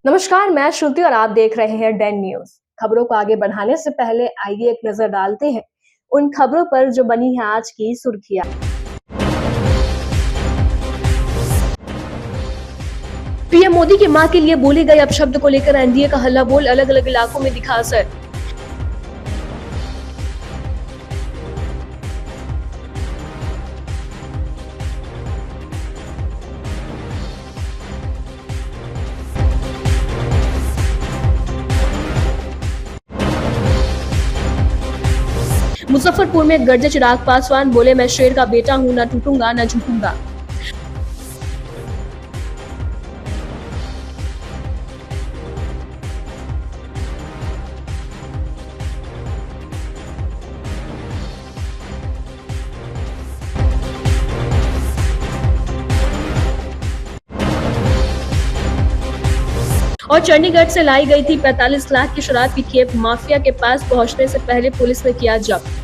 नमस्कार, मैं श्रुति और आप देख रहे हैं डेन न्यूज। खबरों को आगे बढ़ाने से पहले आइए एक नजर डालते हैं उन खबरों पर जो बनी है आज की सुर्खियां। पीएम मोदी की मां के लिए बोले गए अपशब्द को लेकर एनडीए का हल्ला बोल, अलग अलग इलाकों में दिखा असर। मुजफ्फरपुर में गरजे चिराग पासवान, बोले मैं शेर का बेटा हूं, न टूटूंगा न झुकूंगा। और चंडीगढ़ से लाई गई थी 45 लाख की शराब की खेप, माफिया के पास पहुंचने से पहले पुलिस ने किया जब्त।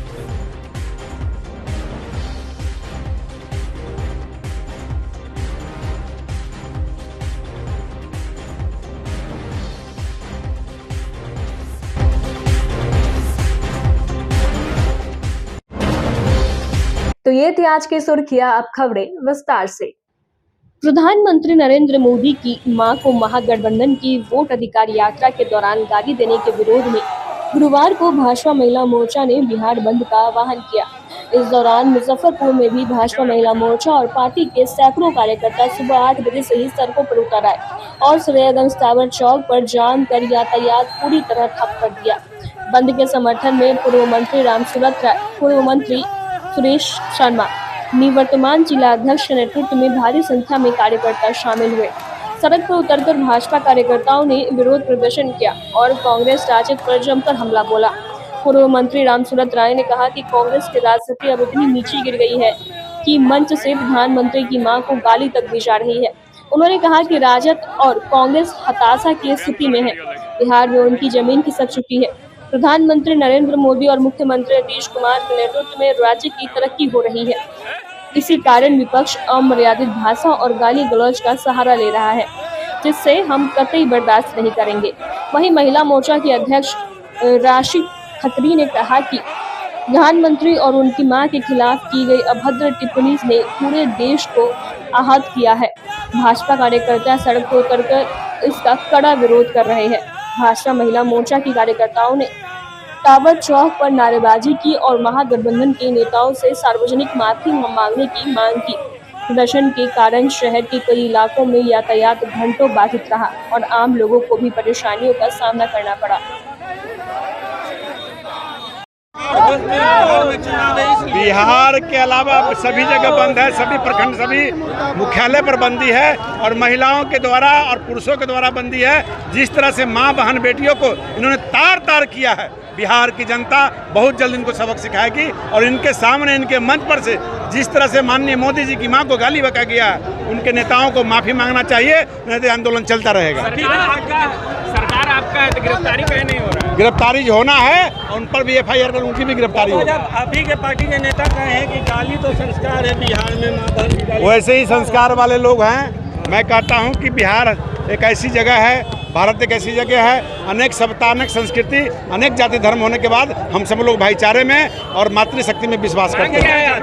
तो ये थी आज की सुर्खियां, अब खबरें विस्तार से। प्रधानमंत्री नरेंद्र मोदी की मां को महागठबंधन की वोट अधिकार यात्रा के दौरान गाली देने के विरोध में गुरुवार को भाजपा महिला मोर्चा ने बिहार बंद का आह्वान किया। इस दौरान मुजफ्फरपुर में भी भाजपा महिला मोर्चा और पार्टी के सैकड़ों कार्यकर्ता सुबह 8 बजे से ही सड़कों पर उतर आए और श्रेयगंज टावर चौक पर जाम कर यातायात पूरी तरह ठप कर दिया। बंद के समर्थन में पूर्व मंत्री रामसूरत राय, पूर्व मंत्री सुरेश शर्मा, निवर्तमान जिला अध्यक्ष के नेतृत्व में भारी संख्या में कार्यकर्ता शामिल हुए। सड़क पर उतरकर भाजपा कार्यकर्ताओं ने विरोध प्रदर्शन किया और कांग्रेस राजद पर जमकर हमला बोला। पूर्व मंत्री रामसूरत राय ने कहा कि कांग्रेस की राजनीति अब इतनी नीचे गिर गई है कि मंच से प्रधानमंत्री की मां को गाली तक दी जा रही है। उन्होंने कहा कि राजद और कांग्रेस हताशा की स्थिति में है। बिहार में उनकी जमीन खिसक चुकी है। प्रधानमंत्री नरेंद्र मोदी और मुख्यमंत्री नीतीश कुमार के नेतृत्व में राज्य की तरक्की हो रही है। इसी कारण विपक्ष अमर्यादित भाषा और गाली गलौज का सहारा ले रहा है, जिससे हम कतई बर्दाश्त नहीं करेंगे। वहीं महिला मोर्चा की अध्यक्ष राशि खत्री ने कहा कि प्रधानमंत्री और उनकी मां के खिलाफ की गई अभद्र टिप्पणी ने पूरे देश को आहत किया है। भाजपा कार्यकर्ता सड़क पर उतरकर इसका कड़ा विरोध कर रहे हैं। भाजपा महिला मोर्चा की कार्यकर्ताओं ने टावर चौक पर नारेबाजी की और महागठबंधन के नेताओं से सार्वजनिक माफी मांगने की मांग की। प्रदर्शन के कारण शहर के कई इलाकों में यातायात घंटों बाधित रहा और आम लोगों को भी परेशानियों का सामना करना पड़ा। बिहार के अलावा सभी जगह बंद है, सभी प्रखंड, सभी मुख्यालय पर बंदी है और महिलाओं के द्वारा और पुरुषों के द्वारा बंदी है। जिस तरह से मां बहन बेटियों को इन्होंने तार तार किया है, बिहार की जनता बहुत जल्द इनको सबक सिखाएगी और इनके सामने, इनके मंच पर से जिस तरह से माननीय मोदी जी की मां को गाली बका गया, उनके नेताओं को माफी मांगना चाहिए, नहीं तो आंदोलन चलता रहेगा। सरकार आपका है तो गिरफ्तारी क्यों नहीं हो रहा है? गिरफ्तारी होना है और उन पर भी FIR कर, उनकी भी गिरफ्तारी हो। जब अभी के पार्टी के नेता कहे हैं कि गाली तो संस्कार है बिहार में, मां बहन की गाली, वैसे ही संस्कार वाले लोग हैं। मैं कहता हूं कि बिहार एक ऐसी जगह है, भारत एक ऐसी जगह है, अनेक सभ्यता, अनेक संस्कृति, अनेक जाति धर्म होने के बाद हम सब लोग भाईचारे में और मातृशक्ति में विश्वास करते हैं।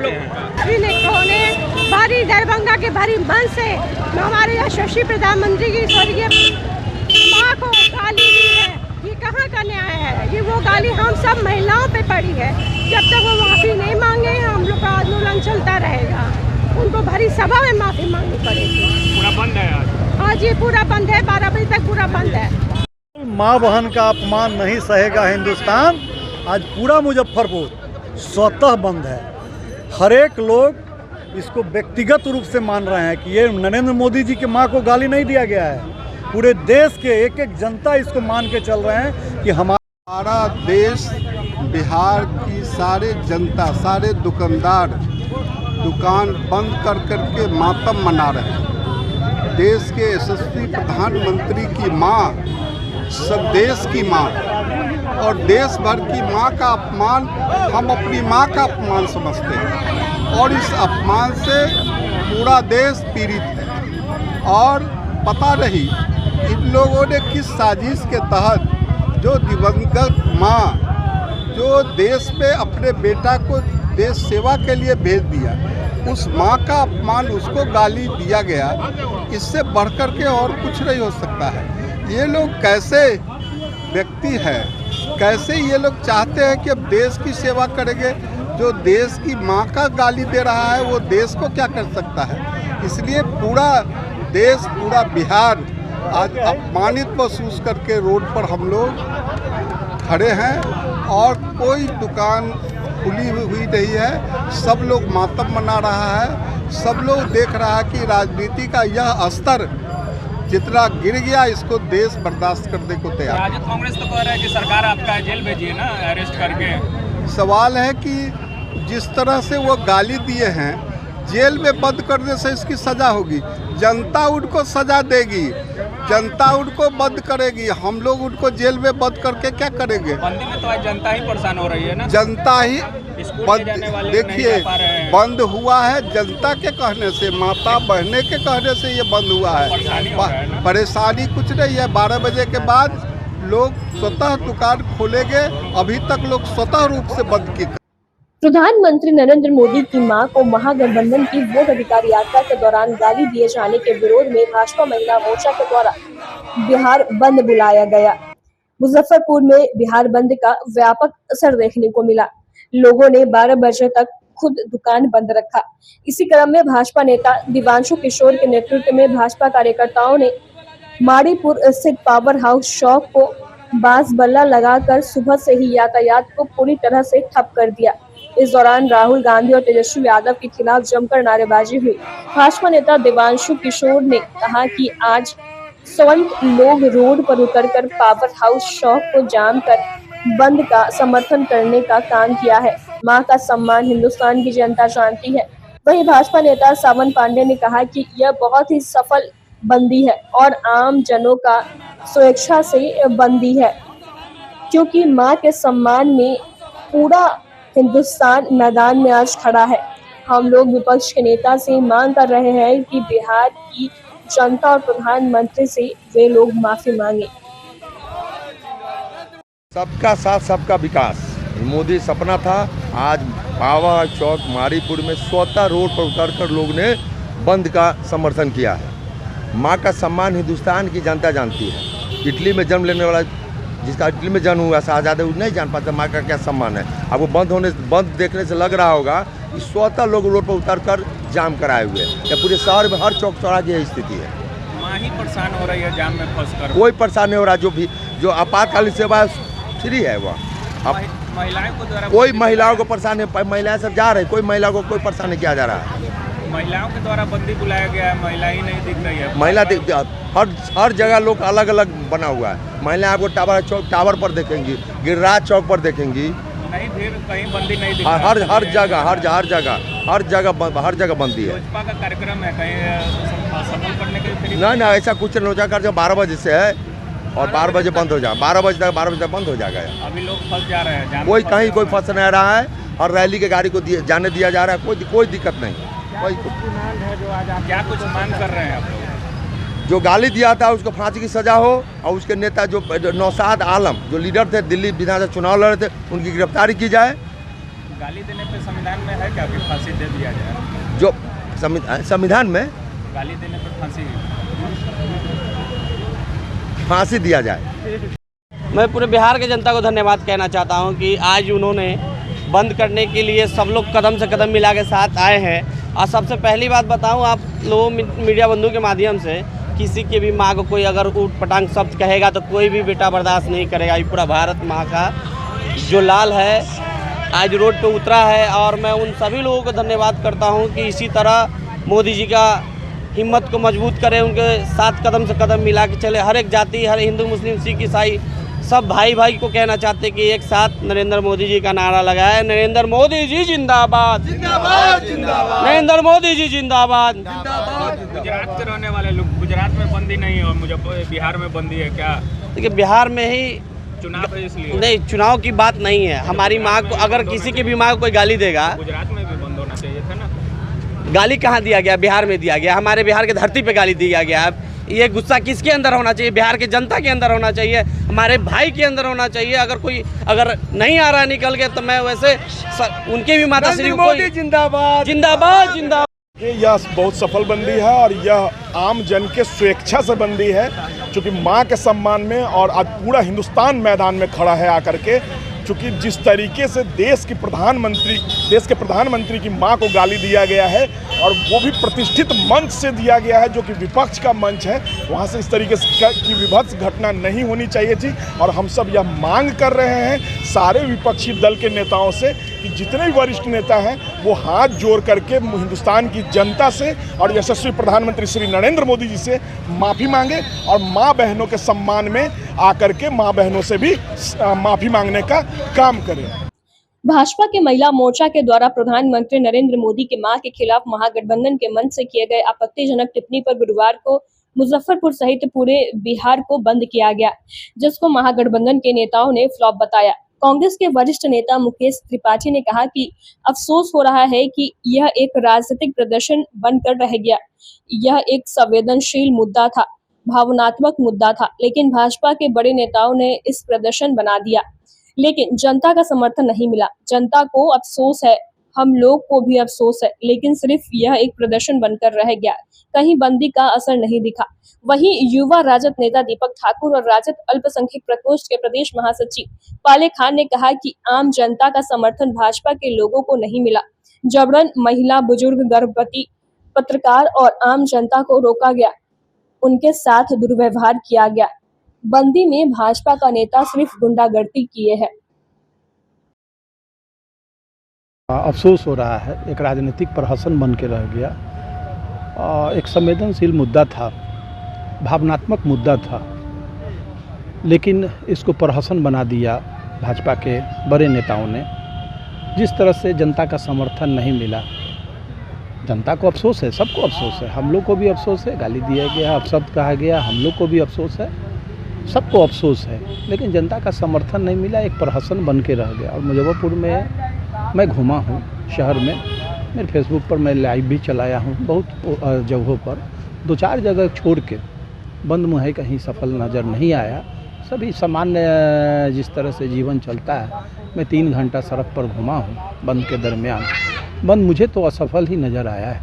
भारी दरभंगा के भारी मन से हमारे यशस्वी प्रधानमंत्री की स्वर्गीय मां को गाली दी है। ये कहाँ का न्याय है? ये वो गाली हम सब महिलाओं पे पड़ी है। जब तक वो माफी नहीं मांगे हम लोग का आंदोलन चलता रहेगा। उनको भरी सभा में माफी मांगनी पड़ेगी। पूरा बंद है आज? हाँ जी, पूरा बंद है, 12 बजे तक पूरा बंद है। माँ बहन का अपमान नहीं सहेगा हिंदुस्तान। आज पूरा मुजफ्फरपुर स्वतः बंद है। हर एक लोग इसको व्यक्तिगत रूप से मान रहे हैं कि ये नरेंद्र मोदी जी की माँ को गाली नहीं दिया गया है। पूरे देश के एक एक जनता इसको मान के चल रहे हैं कि हमारा देश, बिहार की सारे जनता, सारे दुकानदार दुकान बंद कर करके मातम मना रहे हैं। देश के यशस्वी प्रधानमंत्री की मां, सब देश की मां और देश भर की मां का अपमान हम अपनी मां का अपमान समझते हैं और इस अपमान से पूरा देश पीड़ित है। और पता रही इन लोगों ने किस साजिश के तहत जो दिवंगत माँ जो देश में अपने बेटा को देश सेवा के लिए भेज दिया, उस माँ का अपमान, उसको गाली दिया गया, इससे बढ़कर के और कुछ नहीं हो सकता है। ये लोग कैसे व्यक्ति हैं, कैसे ये लोग चाहते हैं कि अब देश की सेवा करेंगे। जो देश की माँ का गाली दे रहा है वो देश को क्या कर सकता है। इसलिए पूरा देश, पूरा बिहार आज अपमानित महसूस करके रोड पर हम लोग खड़े हैं और कोई दुकान खुली हुई नहीं है। सब लोग मातम मना रहा है। सब लोग देख रहा है कि राजनीति का यह स्तर जितना गिर गया, इसको देश बर्दाश्त करने को तैयार है। राजद कांग्रेस तो कह रहा है कि सरकार आपका जेल भेजिए ना, अरेस्ट करके। सवाल है कि जिस तरह से वो गाली दिए हैं, जेल में बंद करने से इसकी सज़ा होगी। जनता उनको सज़ा देगी, जनता उनको बंद करेगी। हम लोग उनको जेल में बंद करके क्या करेंगे। बंदी में तो आज जनता ही परेशान हो रही है ना। जनता ही बंद, देखिए हैं। बंद हुआ है जनता के कहने से, माता बहने के कहने से ये बंद हुआ है। परेशानी कुछ नहीं है। 12 बजे के बाद लोग स्वतः दुकान खोलेंगे। अभी तक लोग स्वतः रूप से बंद की। प्रधानमंत्री नरेंद्र मोदी की मां को महागठबंधन की वोट अधिकार यात्रा के दौरान गाली दिए जाने के विरोध में भाजपा महिला मोर्चा के द्वारा बिहार बंद बुलाया गया। मुजफ्फरपुर में बिहार बंद का व्यापक असर देखने को मिला। लोगों ने 12 बजे तक खुद दुकान बंद रखा। इसी क्रम में भाजपा नेता दिवांशु किशोर के नेतृत्व में भाजपा कार्यकर्ताओं ने माड़ीपुर स्थित पावर हाउस चौक को बांस बल्ला लगाकर सुबह से ही यातायात को पूरी तरह से ठप कर दिया। इस दौरान राहुल गांधी और तेजस्वी यादव के खिलाफ जमकर नारेबाजी हुई। भाजपा नेता दिवांशु किशोर ने कहा कि आज स्वयं लोग रोड पर उतरकर पावर हाउस चौक को जाम कर बंद का समर्थन करने का काम किया है। मां का सम्मान हिंदुस्तान की जनता जानती है। वहीं भाजपा नेता सावन पांडे ने कहा कि यह बहुत ही सफल बंदी है और आम जनों का स्वेच्छा से बंदी है, क्योंकि मां के सम्मान में पूरा हिंदुस्तान मैदान में आज खड़ा है। हम लोग विपक्ष के नेता से मांग कर रहे हैं कि बिहार की जनता और प्रधानमंत्री से वे लोग माफी मांगे। सबका साथ सबका विकास मोदी सपना था। आज पावर चौक माड़ीपुर में स्वतः रोड पर उतरकर लोग ने बंद का समर्थन किया है। माँ का सम्मान हिंदुस्तान की जनता जानती है। इटली में जन्म लेने वाला, जिसका इटली में जन्म हुआ शहजादे, वो नहीं जान पाता माँ का क्या सम्मान है। आपको बंद देखने से लग रहा होगा कि स्वतः लोग रोड पर उतरकर जाम कराए हुए हैं। या पूरे शहर में हर चौक चौराहे की यही स्थिति है। माँ ही परेशान हो रही है जाम में फंसकर। कोई परेशान नहीं हो रहा। जो आपातकालीन सेवा फ्री है वह। महिलाओं को द्वारा कोई महिलाओं को परेशान है, महिलाएं सब जा रहे, कोई महिला को कोई परेशान नहीं किया जा रहा है। महिलाओं के द्वारा बंदी बुलाया गया है, महिला ही नहीं दिख रही है। महिला हर जगह लोग अलग अलग बना हुआ है। महिला आपको टावर पर देखेंगी, गिरिराज चौक पर देखेंगी। नहीं, फिर कहीं बंदी नहीं दिख हर जगह बंदी है। भाजपा का कार्यक्रम है कहीं सफल करने के लिए? नहीं, ऐसा कुछ नहीं हो जाएगा। जब 12 बजे से है और 12 बजे बंद हो जाएगा। 12 बजे तक बंद हो जाएगा। अभी लोग फंस जा रहे हैं। कोई कहीं कोई फंस नहीं रहा है। और रैली के गाड़ी को जाने दिया जा रहा है। कोई दिक्कत नहीं। क्या कुछ मांग कर रहे हैं आप लोग? जो गाली दिया था उसको फांसी की सजा हो और उसके नेता जो नौशाद आलम जो लीडर थे, दिल्ली विधानसभा चुनाव लड़े थे, उनकी गिरफ्तारी की जाए। गाली देने पे संविधान में है क्या कि फांसी दे दिया जाए? जो संविधान में गाली देने पे फांसी दिया जाए। मैं पूरे बिहार के जनता को धन्यवाद कहना चाहता हूं कि आज उन्होंने बंद करने के लिए सब लोग कदम से कदम मिला के साथ आए हैं। और सबसे पहली बात बताऊं आप लोगों मीडिया बंधु के माध्यम से, किसी की भी माँ को कोई अगर ऊट पटांग शब्द कहेगा तो कोई भी बेटा बर्दाश्त नहीं करेगा। ये पूरा भारत माँ का जो लाल है आज रोड पे उतरा है। और मैं उन सभी लोगों को धन्यवाद करता हूँ कि इसी तरह मोदी जी का हिम्मत को मजबूत करें, उनके साथ कदम से कदम मिला के चले। हर एक जाति, हर हिंदू, मुस्लिम, सिख, ईसाई सब भाई भाई को कहना चाहते हैं कि एक साथ नरेंद्र मोदी जी का नारा लगाए। नरेंद्र मोदी जी जिंदाबाद, जिंदाबाद, जिंदाबाद। नरेंद्र मोदी जी जिंदाबाद, जिंदाबाद। गुजरात के रहने वाले लोग, गुजरात में बंदी नहीं है और मुजफ्फरपुर बिहार में बंदी है क्या? देखिए बिहार में ही चुनाव है इसलिए नहीं, चुनाव की बात नहीं है। हमारी माँ को अगर किसी की भी माँ को कोई गाली देगा, गुजरात में भी बंद होना चाहिए था ना। गाली कहाँ दिया गया? बिहार में दिया गया। हमारे बिहार की धरती पे गाली दिया गया है। ये गुस्सा किसके अंदर होना चाहिए? बिहार के जनता के अंदर होना चाहिए, हमारे भाई के अंदर होना चाहिए। अगर नहीं आ रहा है निकल के, तो मैं वैसे उनके भी माता श्री को जिंदाबाद जिंदाबाद जिंदाबाद। यह बहुत सफल बंदी है और यह आम जन के स्वेच्छा से बंदी है, क्योंकि माँ के सम्मान में, और आज पूरा हिंदुस्तान मैदान में खड़ा है आकर के। क्योंकि जिस तरीके से देश के प्रधानमंत्री की माँ को गाली दिया गया है, और वो भी प्रतिष्ठित मंच से दिया गया है जो कि विपक्ष का मंच है, वहाँ से इस तरीके से की विभत्स घटना नहीं होनी चाहिए थी। और हम सब यह मांग कर रहे हैं सारे विपक्षी दल के नेताओं से कि जितने भी वरिष्ठ नेता हैं वो हाथ जोड़ करके हिंदुस्तान की जनता से और यशस्वी प्रधानमंत्री श्री नरेंद्र मोदी जी से माफ़ी मांगे, और माँ बहनों के सम्मान में आकर के माँ बहनों से भी माफ़ी मांगने का काम करें। भाजपा के महिला मोर्चा के द्वारा प्रधानमंत्री नरेंद्र मोदी के मां के खिलाफ महागठबंधन के मंच से किए गए आपत्तिजनक टिप्पणी पर गुरुवार को मुजफ्फरपुर सहित पूरे बिहार को बंद किया गया, जिसको महागठबंधन के नेताओं ने फ्लॉप बताया। कांग्रेस के वरिष्ठ नेता मुकेश त्रिपाठी ने कहा कि अफसोस हो रहा है कि यह एक राजनीतिक प्रदर्शन बनकर रह गया। यह एक संवेदनशील मुद्दा था, भावनात्मक मुद्दा था, लेकिन भाजपा के बड़े नेताओं ने इस प्रदर्शन बना दिया, लेकिन जनता का समर्थन नहीं मिला। जनता को अफसोस है, हम लोग को भी अफसोस है, लेकिन सिर्फ यह एक प्रदर्शन बनकर रह गया, कहीं बंदी का असर नहीं दिखा। वहीं युवा राजद नेता दीपक ठाकुर और राजद अल्पसंख्यक प्रकोष्ठ के प्रदेश महासचिव पाले खान ने कहा कि आम जनता का समर्थन भाजपा के लोगों को नहीं मिला। जबरन महिला, बुजुर्ग, गर्भवती, पत्रकार और आम जनता को रोका गया, उनके साथ दुर्व्यवहार किया गया। बंदी में भाजपा का नेता सिर्फ गुंडागर्दी किए है। अफसोस हो रहा है, एक राजनीतिक प्रहसन बन के रह गया। एक संवेदनशील मुद्दा था, भावनात्मक मुद्दा था, लेकिन इसको प्रहसन बना दिया भाजपा के बड़े नेताओं ने। जिस तरह से जनता का समर्थन नहीं मिला, जनता को अफसोस है, सबको अफसोस है, हम लोग को भी अफसोस है, गाली दिया गया, अपशब्द कहा गया, हम लोग को भी अफसोस है, सबको अफसोस है, लेकिन जनता का समर्थन नहीं मिला, एक प्रहसन बन के रह गया। और मुजफ्फरपुर में मैं घूमा हूँ शहर में, मेरे फेसबुक पर मैं लाइव भी चलाया हूँ, बहुत जगहों पर 2-4 जगह छोड़ के बंद मुहैया कहीं सफल नज़र नहीं आया। सभी सामान्य जिस तरह से जीवन चलता है, मैं 3 घंटा सड़क पर घूमा हूँ बंद के दरमियान, बंद मुझे तो असफल ही नज़र आया है।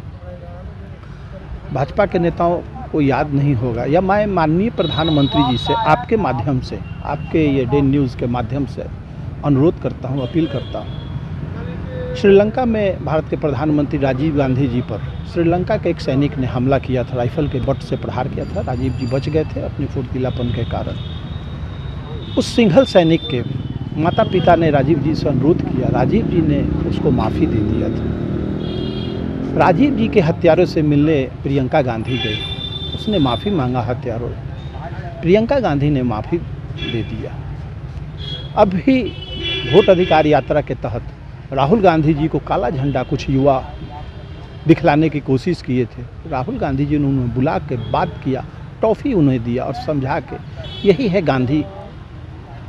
भाजपा के नेताओं को याद नहीं होगा, या मैं माननीय प्रधानमंत्री जी से आपके माध्यम से, आपके ये डे न्यूज़ के माध्यम से अनुरोध करता हूँ, अपील करता हूँ। श्रीलंका में भारत के प्रधानमंत्री राजीव गांधी जी पर श्रीलंका के एक सैनिक ने हमला किया था, राइफल के बट से प्रहार किया था। राजीव जी बच गए थे अपनी फुर्तीलापन के कारण। उस सिंघल सैनिक के माता पिता ने राजीव जी से अनुरोध किया, राजीव जी ने उसको माफ़ी दे दिया था। राजीव जी के हत्यारों से मिलने प्रियंका गांधी गई, उसने माफ़ी मांगा हत्यारों, प्रियंका गांधी ने माफ़ी दे दिया। अभी वोट अधिकार यात्रा के तहत राहुल गांधी जी को काला झंडा कुछ युवा दिखलाने की कोशिश किए थे, राहुल गांधी जी ने उन्हें बुला के बात किया, टॉफ़ी उन्हें दिया और समझा के यही है गांधी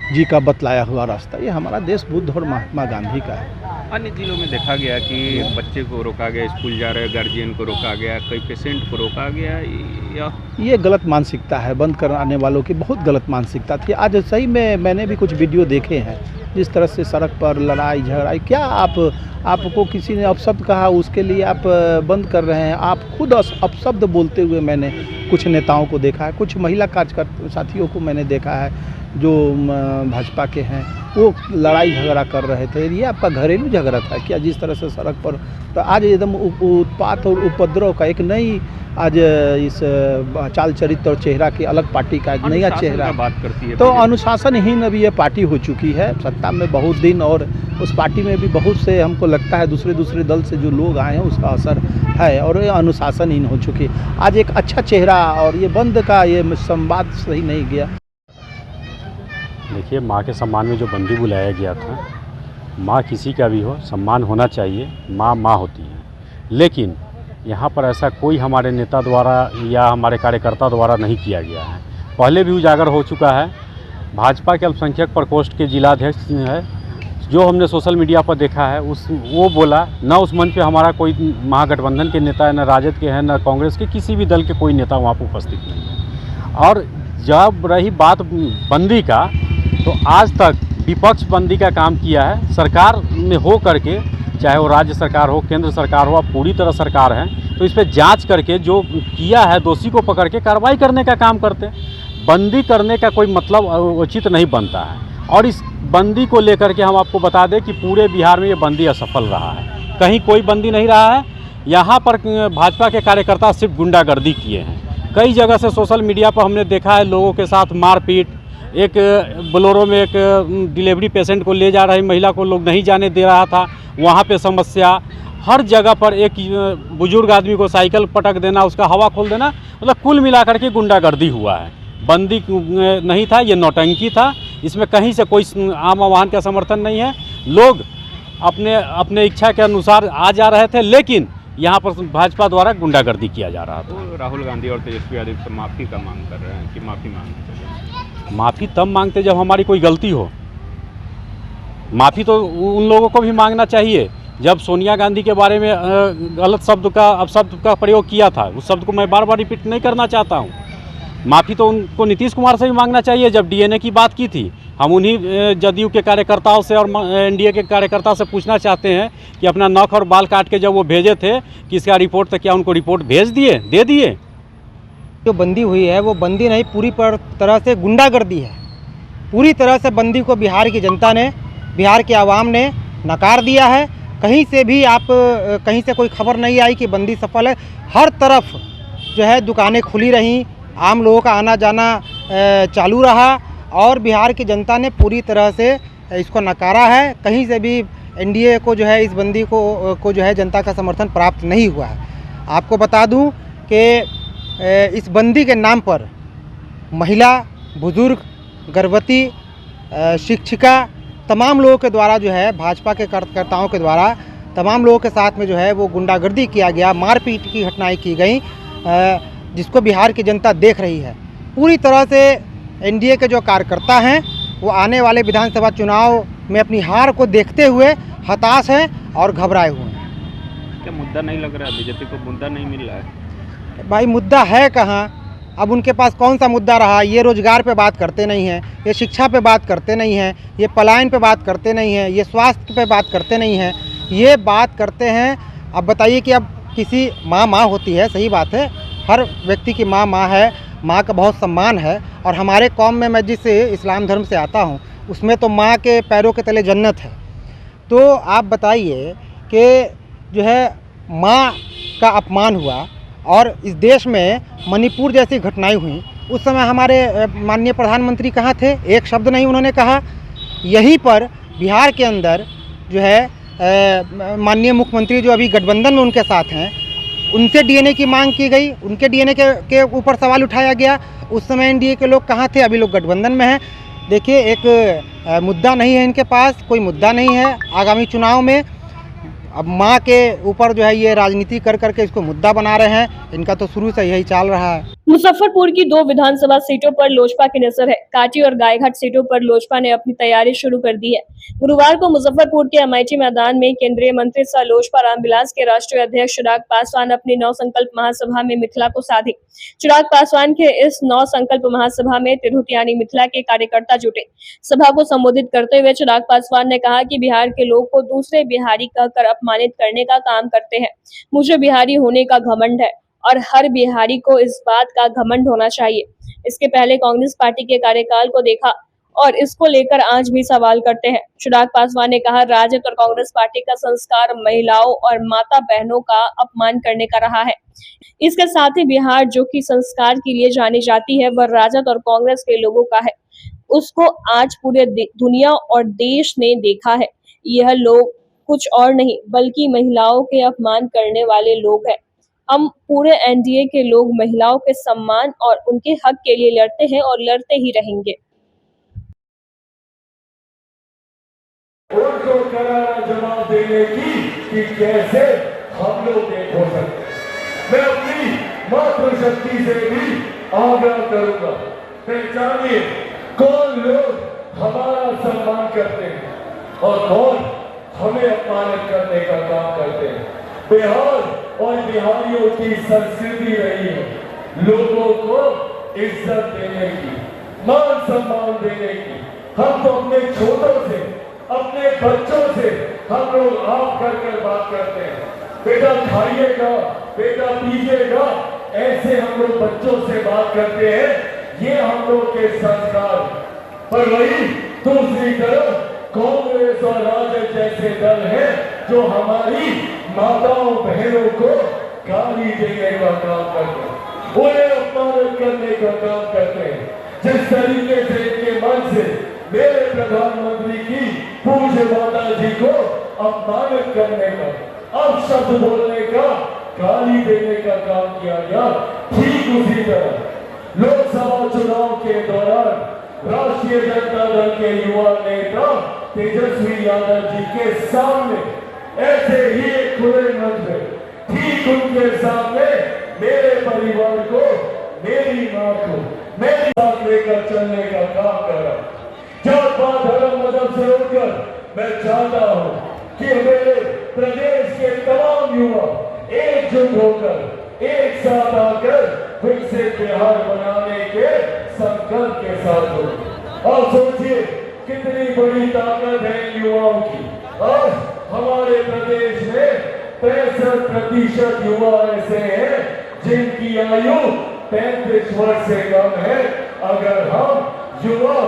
जी का बतलाया हुआ रास्ता। ये हमारा देश बुद्ध और महात्मा गांधी का है। अन्य जिलों में देखा गया कि बच्चे को रोका गया, स्कूल जा रहे गार्जियन को रोका गया, कई पेशेंट को रोका गया, या ये गलत मानसिकता है, बंद कराने वालों की बहुत गलत मानसिकता थी। आज सही में मैंने भी कुछ वीडियो देखे हैं, जिस तरह से सड़क पर लड़ाई झगड़ाई, क्या आपको किसी ने अपशब्द कहा उसके लिए आप बंद कर रहे हैं। आप खुद अपशब्द बोलते हुए मैंने कुछ नेताओं को देखा है, कुछ महिला कार्यकर्ता साथियों को मैंने देखा है जो भाजपा के हैं, वो लड़ाई झगड़ा कर रहे थे। ये आपका घरेलू झगड़ा था क्या? जिस तरह से सड़क पर तो आज एकदम उत्पात और उपद्रव का एक नई आज इस चाल चरित्र और चेहरा की अलग पार्टी का एक नया चेहरा बात करती है, तो अनुशासनहीन अभी ये पार्टी हो चुकी है सत्ता में बहुत दिन, और उस पार्टी में भी बहुत से हमको लगता है दूसरे दल से जो लोग आए हैं उसका असर है, और ये अनुशासनहीन हो चुकी है। आज एक अच्छा चेहरा और ये बंद का ये संवाद सही नहीं गया। देखिए, माँ के सम्मान में जो बंदी बुलाया गया था, माँ किसी का भी हो सम्मान होना चाहिए, माँ माँ होती है, लेकिन यहाँ पर ऐसा कोई हमारे नेता द्वारा या हमारे कार्यकर्ता द्वारा नहीं किया गया है। पहले भी उजागर हो चुका है। भाजपा के अल्पसंख्यक प्रकोष्ठ के जिलाध्यक्ष है, जो हमने सोशल मीडिया पर देखा है, वो बोला न उस मंच पे हमारा कोई महागठबंधन के नेता है, न राजद के हैं, न कांग्रेस के, किसी भी दल के कोई नेता वहाँ पर उपस्थित नहीं है। और जब रही बात बंदी का, तो आज तक विपक्ष बंदी का काम किया है। सरकार में हो करके, चाहे वो राज्य सरकार हो, केंद्र सरकार हो, अब पूरी तरह सरकार है, तो इस पर जांच करके जो किया है दोषी को पकड़ के कार्रवाई करने का काम करते हैं। बंदी करने का कोई मतलब उचित नहीं बनता है। और इस बंदी को लेकर के हम आपको बता दें कि पूरे बिहार में ये बंदी असफल रहा है, कहीं कोई बंदी नहीं रहा है। यहाँ पर भाजपा के कार्यकर्ता सिर्फ गुंडागर्दी किए हैं। कई जगह से सोशल मीडिया पर हमने देखा है लोगों के साथ मारपीट। एक बोलेरो में एक डिलीवरी पेशेंट को ले जा रही महिला को लोग नहीं जाने दे रहा था, वहाँ पे समस्या। हर जगह पर एक बुजुर्ग आदमी को साइकिल पटक देना, उसका हवा खोल देना, मतलब कुल मिलाकर के गुंडागर्दी हुआ है। बंदी नहीं था, ये नौटंकी था। इसमें कहीं से कोई आम आवाहन का समर्थन नहीं है। लोग अपने इच्छा के अनुसार आ जा रहे थे, लेकिन यहाँ पर भाजपा द्वारा गुंडागर्दी किया जा रहा था। तो राहुल गांधी और तेजस्वी यादव से माफ़ी का मांग कर रहे हैं कि माफ़ी मांगते? माफ़ी तब मांगते जब हमारी कोई गलती हो। माफ़ी तो उन लोगों को भी मांगना चाहिए जब सोनिया गांधी के बारे में गलत शब्द का अपशब्द का प्रयोग किया था। उस शब्द को मैं बार बार रिपीट नहीं करना चाहता हूँ। माफ़ी तो उनको नीतीश कुमार से भी मांगना चाहिए। जब डीएनए की बात की थी, हम उन्हीं जदयू के कार्यकर्ताओं से और एनडीए के कार्यकर्ता से पूछना चाहते हैं कि अपना नख और बाल काट के जब वो भेजे थे कि इसका रिपोर्ट, तो क्या उनको रिपोर्ट भेज दिए, दे दिए? जो बंदी हुई है वो बंदी नहीं, पूरी तरह से गुंडागर्दी है। पूरी तरह से बंदी को बिहार की जनता ने, बिहार के आवाम ने नकार दिया है। कहीं से भी कहीं से कोई खबर नहीं आई कि बंदी सफल है। हर तरफ जो है दुकानें खुली रहीं, आम लोगों का आना जाना चालू रहा और बिहार की जनता ने पूरी तरह से इसको नकारा है। कहीं से भी एनडीए को जो है इस बंदी को जो है जनता का समर्थन प्राप्त नहीं हुआ है। आपको बता दूं कि इस बंदी के नाम पर महिला, बुजुर्ग, गर्भवती, शिक्षिका, तमाम लोगों के द्वारा जो है भाजपा के कार्यकर्ताओं के द्वारा तमाम लोगों के साथ में जो है वो गुंडागर्दी किया गया, मारपीट की घटनाएं की गई, जिसको बिहार की जनता देख रही है। पूरी तरह से एनडीए के जो कार्यकर्ता हैं वो आने वाले विधानसभा चुनाव में अपनी हार को देखते हुए हताश हैं और घबराए हुए हैं। क्या मुद्दा नहीं लग रहा है? बीजेपी को मुद्दा नहीं मिल रहा है? भाई मुद्दा है कहाँ? अब उनके पास कौन सा मुद्दा रहा? ये रोजगार पे बात करते नहीं हैं, ये शिक्षा पे बात करते नहीं हैं, ये पलायन पे बात करते नहीं हैं, ये स्वास्थ्य पे बात करते नहीं हैं, ये बात करते हैं। अब बताइए कि अब किसी माँ होती है, सही बात है, हर व्यक्ति की माँ है, माँ का बहुत सम्मान है। और हमारे कौम में, मैं जिस इस्लाम धर्म से आता हूँ, उसमें तो माँ के पैरों के तले जन्नत है। तो आप बताइए कि जो है माँ का अपमान हुआ और इस देश में मणिपुर जैसी घटनाएं हुई, उस समय हमारे माननीय प्रधानमंत्री कहाँ थे? एक शब्द नहीं उन्होंने कहा। यहीं पर बिहार के अंदर जो है माननीय मुख्यमंत्री जो अभी गठबंधन में उनके साथ हैं, उनसे डीएनए की मांग की गई, उनके डीएनए के ऊपर सवाल उठाया गया। उस समय एनडीए के लोग कहाँ थे? अभी लोग गठबंधन में हैं। देखिए, एक मुद्दा नहीं है इनके पास, कोई मुद्दा नहीं है आगामी चुनाव में। अब माँ के ऊपर जो है ये राजनीति कर करके इसको मुद्दा बना रहे हैं। इनका तो शुरू से यही चाल रहा है। मुजफ्फरपुर की 2 विधानसभा सीटों पर लोजपा की नजर है। कांटी और गायघाट सीटों पर लोजपा ने अपनी तैयारी शुरू कर दी है। गुरुवार को मुजफ्फरपुर के अमेठी मैदान में केंद्रीय मंत्री सह लोजपा रामविलास के राष्ट्रीय अध्यक्ष चिराग पासवान अपनी 9 संकल्प महासभा में मिथिला को साधी। चिराग पासवान के इस 9 संकल्प महासभा में तिरहुत यानी मिथिला के कार्यकर्ता जुटे। सभा को संबोधित करते हुए चिराग पासवान ने कहा कि बिहार के लोग को दूसरे बिहारी कहकर अपमानित करने का काम करते हैं। मुझे बिहारी होने का घमंड है और हर बिहारी को इस बात का घमंड होना चाहिए। इसके पहले कांग्रेस पार्टी के कार्यकाल को देखा और इसको लेकर आज भी सवाल करते हैं। चिराग पासवान ने कहा, राजद और कांग्रेस पार्टी का संस्कार महिलाओं और माता बहनों का अपमान करने का रहा है। इसके साथ ही बिहार जो कि संस्कार के लिए जानी जाती है, वह राजद और कांग्रेस के लोगों का है। उसको आज पूरे दुनिया और देश ने देखा है। यह लोग कुछ और नहीं बल्कि महिलाओं के अपमान करने वाले लोग हैं। हम पूरे एनडीए के लोग महिलाओं के सम्मान और उनके हक के लिए लड़ते हैं और लड़ते ही रहेंगे। उनको करारा जवाब देने की कि कैसे हम लोग एक हो सकते। मैं अपनी मातृशक्ति से भी आग्रह करूंगा, पहचानिए कौन लोग हमारा सम्मान करते हैं और कौन हमें अपमानित करने का काम करते हैं। बिहार और बिहारियों की संस्कृति रही है लोगों को इज्जत देने की, मान सम्मान देने की। हम तो अपने छोटों से, अपने बच्चों से हम लोग आप कर बात करते हैं। बेटा खाइएगा, बेटा पीजिएगा, ऐसे हम लोग बच्चों से बात करते हैं। ये हम लोग के संस्कार। पर वही दूसरी तरफ कांग्रेस और राजद जैसे दल हैं जो हमारी माताओं बहनों को गाली देने का काम करते हैं, उन्हें अपमानित करने का काम करते हैं। जिस तरीके से इनके मन से मेरे प्रधानमंत्री की पूज्य माता जी को अपमानित करने का, अपशब्द बोलने का, गाली देने का काम किया गया, ठीक उसी तरह लोकसभा चुनाव के दौरान राष्ट्रीय जनता दल के युवा नेता तेजस्वी यादव जी के सामने ऐसे ही एक खुले मंच में ठीक उनके सामने मेरे परिवार को, मेरी मां को मेरे साथ लेकर चलने का काम करा। जात पात धर्म मजहब से उठकर मैं चाहता हूं कि मेरे प्रदेश के तमाम युवा एकजुट होकर एक साथ आकर विकसित बिहार बनाने के संकल्प के साथ हो। और सोचिए कितनी बड़ी ताकत है युवाओं की। आज हमारे प्रदेश में 65% युवा ऐसे हैं जिनकी आयु 35 वर्ष से कम है। अगर हम युवा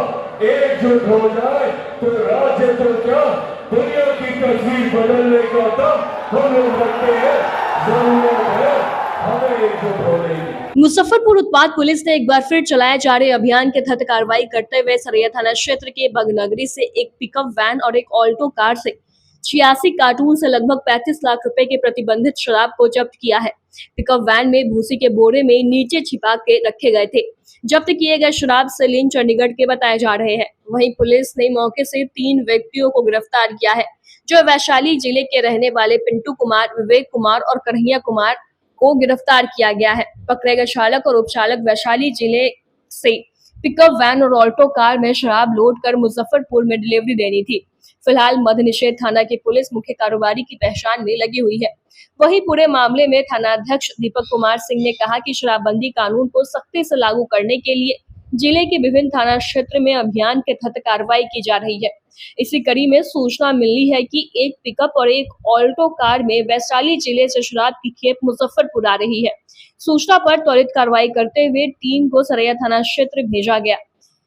एकजुट हो जाए तो राज्य तो क्या दुनिया की तस्वीर बदलने का तब हम लोग रखते हैं। जरूरत है हमें एकजुट होने की। मुजफ्फरपुर उत्पाद पुलिस ने एक बार फिर चलाए जा रहे अभियान के तहत कार्रवाई करते हुए सरैया थाना क्षेत्र के बगनगरी से एक पिकअप वैन और एक ऑल्टो कार से 86 कार्टून से लगभग 35 लाख रुपए के प्रतिबंधित शराब को जब्त किया है। पिकअप वैन में भूसी के बोरे में नीचे छिपा के रखे गए थे। जब्त किए गए शराब सेलिन चंडीगढ़ के बताए जा रहे हैं। वहीं पुलिस ने मौके से 3 व्यक्तियों को गिरफ्तार किया है जो वैशाली जिले के रहने वाले पिंटू कुमार, विवेक कुमार और कन्हैया कुमार को गिरफ्तार किया गया है। पकड़े गए चालक और उपचालक वैशाली जिले से पिकअप वैन और ऑल्टो कार में शराब लोड कर मुजफ्फरपुर में डिलीवरी देनी थी। फिलहाल मद्य निषेध थाना की पुलिस मुख्य कारोबारी की पहचान में लगी हुई है। वहीं पूरे मामले में थानाध्यक्ष दीपक कुमार सिंह ने कहा कि शराबबंदी कानून को सख्ती से लागू करने के लिए जिले के विभिन्न थाना क्षेत्र में अभियान के तहत कार्रवाई की जा रही है। इसी कड़ी में सूचना मिली है कि एक पिकअप और एक ऑल्टो कार में वैशाली जिले से शराब की खेप मुजफ्फरपुर आ रही है। सूचना पर त्वरित कार्रवाई करते हुए टीम को सरैया थाना क्षेत्र भेजा गया,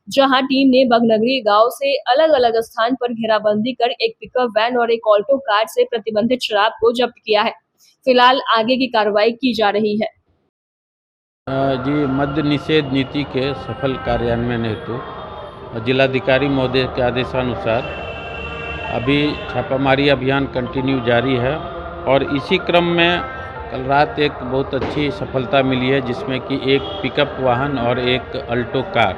जहां टीम ने बगनगरी गांव से अलग अलग स्थान पर घेराबंदी कर एक पिकअप वैन और एक ऑल्टो कार से प्रतिबंधित शराब को जब्त किया है। फिलहाल आगे की कार्रवाई की जा रही है। जी, मद्य निषेध नीति के सफल कार्यान्वयन हेतु जिलाधिकारी महोदय के आदेशानुसार अभी छापामारी अभियान कंटिन्यू जारी है और इसी क्रम में कल रात एक बहुत अच्छी सफलता मिली है जिसमें कि एक पिकअप वाहन और एक अल्टो कार,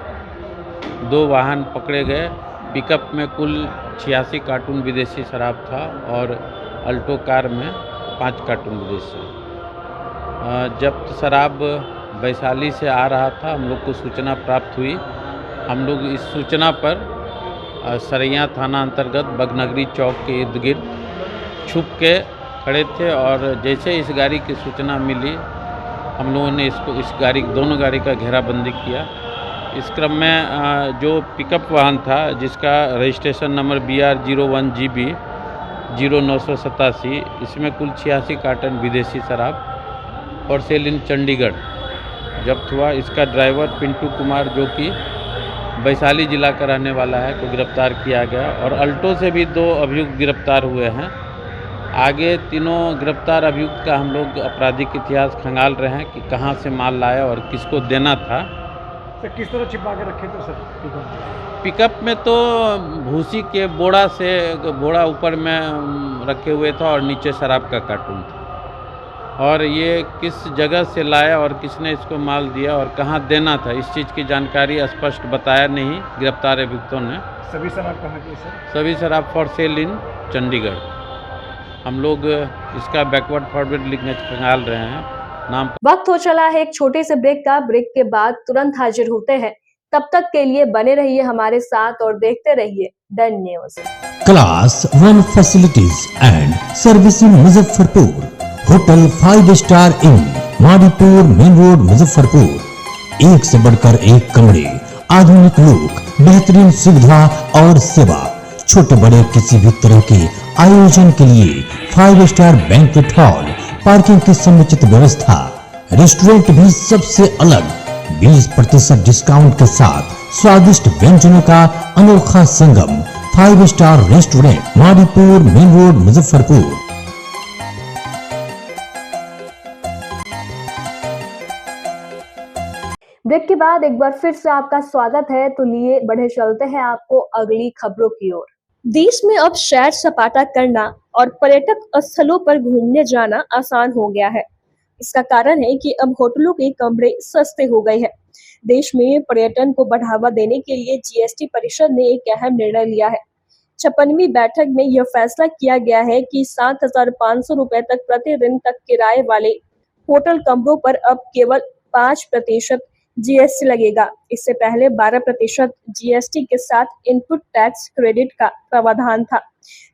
2 वाहन पकड़े गए। पिकअप में कुल 86 कार्टून विदेशी शराब था और अल्टो कार में 5 कार्टून विदेशी। जब्त शराब वैशाली से आ रहा था। हम लोग को सूचना प्राप्त हुई। हम लोग इस सूचना पर सरैया थाना अंतर्गत बगनगरी चौक के इर्द गिर्द छुप के खड़े थे और जैसे इस गाड़ी की सूचना मिली हम लोगों ने दोनों गाड़ी का घेराबंदी किया। इस क्रम में जो पिकअप वाहन था जिसका रजिस्ट्रेशन नंबर BR01GB 0987, इसमें कुल 86 कार्टन विदेशी शराब और सेल इन चंडीगढ़ जब्त हुआ। इसका ड्राइवर पिंटू कुमार जो कि वैशाली जिला का रहने वाला है को गिरफ्तार किया गया और अल्टो से भी 2 अभियुक्त गिरफ्तार हुए हैं। आगे तीनों गिरफ्तार अभियुक्त का हम लोग आपराधिक इतिहास खंगाल रहे हैं कि कहां से माल लाया और किसको देना था। तो किस तरह छिपा के रखे थे सर? पिकअप में तो भूसी के बोड़ा ऊपर में रखे हुए था और नीचे शराब का कार्टून था और ये किस जगह से लाया और किसने इसको माल दिया और कहां देना था इस चीज़ की जानकारी स्पष्ट बताया नहीं गिरफ्तार अभियुक्तों ने। सभी शराब कहाँ की सर? सभी शराब फॉर सेल इन चंडीगढ़। हम लोग इसका बैकवर्ड फॉरवर्ड लिंकेज खंगाल रहे हैं। नाम वक्त हो चला है एक छोटे से ब्रेक का। ब्रेक के बाद तुरंत हाजिर होते हैं। तब तक के लिए बने रहिए हमारे साथ और देखते रहिए done news. Class 1 facilities and service in Muzaffarpur. Hotel 5 star in Madipur main road Muzaffarpur. एक से बढ़कर एक कमरे, आधुनिक लुक, बेहतरीन सुविधा और सेवा। छोटे बड़े किसी भी तरह के आयोजन के लिए 5 स्टार बैंक्वेट हॉल, पार्किंग की समुचित व्यवस्था, रेस्टोरेंट भी सबसे अलग 20% डिस्काउंट के साथ स्वादिष्ट व्यंजनों का अनोखा संगम। 5 star restaurant, Maripur main road, Muzaffarpur. Break के बाद एक बार फिर से आपका स्वागत है। तो लिए बढ़े चलते हैं आपको अगली खबरों की ओर। देश में अब सैर सपाटा करना और पर्यटक स्थलों पर घूमने जाना आसान हो गया है। इसका कारण है कि अब होटलों के कमरे सस्ते हो गए हैं। देश में पर्यटन को बढ़ावा देने के लिए जीएसटी परिषद ने एक अहम निर्णय लिया है। 56वीं बैठक में यह फैसला किया गया है कि 7,500 रुपए तक प्रति दिन तक किराए वाले होटल कमरों पर अब केवल 5% जीएसटी लगेगा। इससे पहले 12% जीएसटी के साथ इनपुट टैक्स क्रेडिट का प्रावधान था।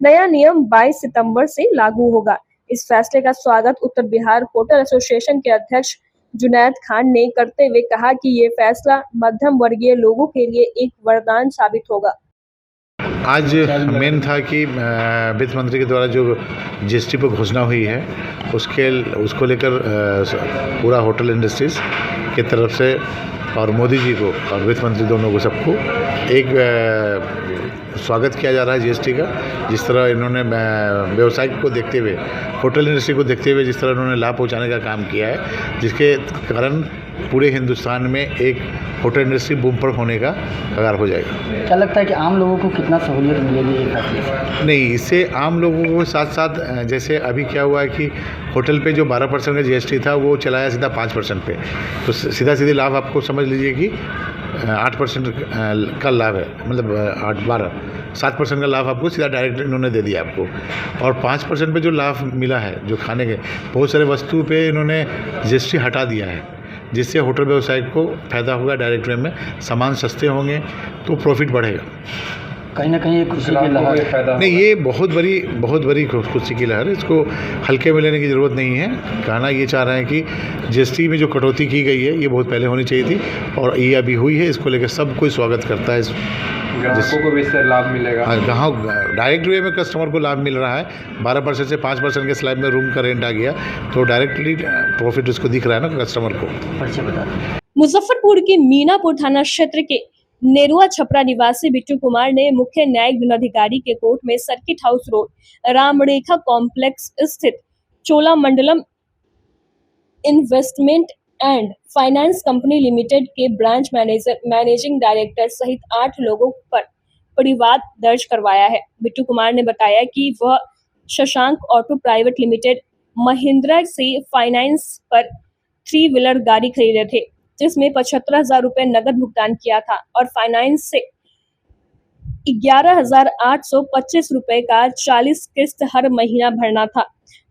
नया नियम 22 सितंबर से लागू होगा। इस फैसले का स्वागत उत्तर बिहार होटल एसोसिएशन के अध्यक्ष जुनैद खान ने करते हुए कहा कि ये फैसला मध्यम वर्गीय लोगों के लिए एक वरदान साबित होगा। आज मेन था कि वित्त मंत्री के द्वारा जो जीएसटी पर घोषणा हुई है उसको लेकर पूरा होटल इंडस्ट्रीज की तरफ से और मोदी जी को और वित्त मंत्री दोनों को सबको एक स्वागत किया जा रहा है जीएसटी का। जिस तरह इन्होंने व्यवसाय को देखते हुए, होटल इंडस्ट्री को देखते हुए जिस तरह इन्होंने लाभ पहुंचाने का काम किया है, जिसके कारण पूरे हिंदुस्तान में एक होटल इंडस्ट्री बूम पर होने का कगार हो जाएगा। क्या लगता है कि आम लोगों को कितना सहूलियत मिलेगी ये फैसले से? नहीं, इससे आम लोगों को साथ साथ जैसे अभी क्या हुआ है कि होटल पे जो 12% का जीएसटी था वो चलाया सीधा 5% पे, तो सीधा सीधे लाभ आपको समझ लीजिए कि 8% का लाभ है, मतलब 7% का लाभ आपको सीधा डायरेक्ट इन्होंने दे दिया आपको। और 5% पे जो लाभ मिला है, जो खाने के बहुत सारे वस्तु पे इन्होंने जीएसटी हटा दिया है, जिससे होटल व्यवसाय को फायदा होगा। डायरेक्ट वे में सामान सस्ते होंगे तो प्रॉफिट बढ़ेगा। कहीं ना कहीं खुशी की लहर नहीं, ये बहुत बड़ी खुशी की लहर है। इसको हल्के में लेने की ज़रूरत नहीं है। कहना ये चाह रहे हैं कि जीएसटी में जो कटौती की गई है ये बहुत पहले होनी चाहिए थी और ये अभी हुई है। इसको लेकर सब कोई स्वागत करता है। ग्राहकों को भी इससे लाभ मिलेगा। हाँ, डायरेक्ट वे में कस्टमर को लाभ मिल रहा है। 12% से 5% के स्लैब में रूम का रेंट आ गया तो डायरेक्टली प्रॉफिट उसको दिख रहा है ना कस्टमर को। मुजफ्फरपुर के मीनापुर थाना क्षेत्र के नेरुआ छपरा निवासी बिट्टू कुमार ने मुख्य न्यायिक दंडाधिकारी के कोर्ट में circuit house road Ramrekha complex स्थित Cholamandalam investment and finance company limited के ब्रांच मैनेजिंग डायरेक्टर सहित 8 लोगों पर परिवाद दर्ज करवाया है। बिट्टू कुमार ने बताया कि वह Shashank auto private limited Mahindra से फाइनेंस पर 3 व्हीलर गाड़ी खरीदे थे, जिसमें 75,000 रुपए नगद भुगतान किया था और फाइनेंस से 11,825 रुपए का 40 किस्त हर महीना भरना था,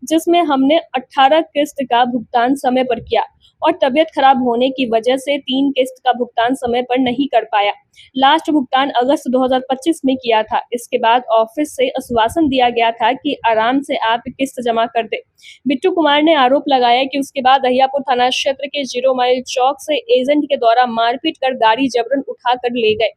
जिसमें हमने 18 किस्त का भुगतान समय पर किया और तबियत खराब होने की वजह से 3 किस्त का भुगतान समय पर नहीं कर पाया। लास्ट भुगतान अगस्त 2025 में किया था। इसके बाद ऑफिस से आश्वासन दिया गया था कि आराम से आप किस्त जमा कर दे। बिट्टू कुमार ने आरोप लगाया कि उसके बाद अहियापुर थाना क्षेत्र के 0 माइल चौक से एजेंट के द्वारा मारपीट कर गाड़ी जबरन उठा कर ले गए।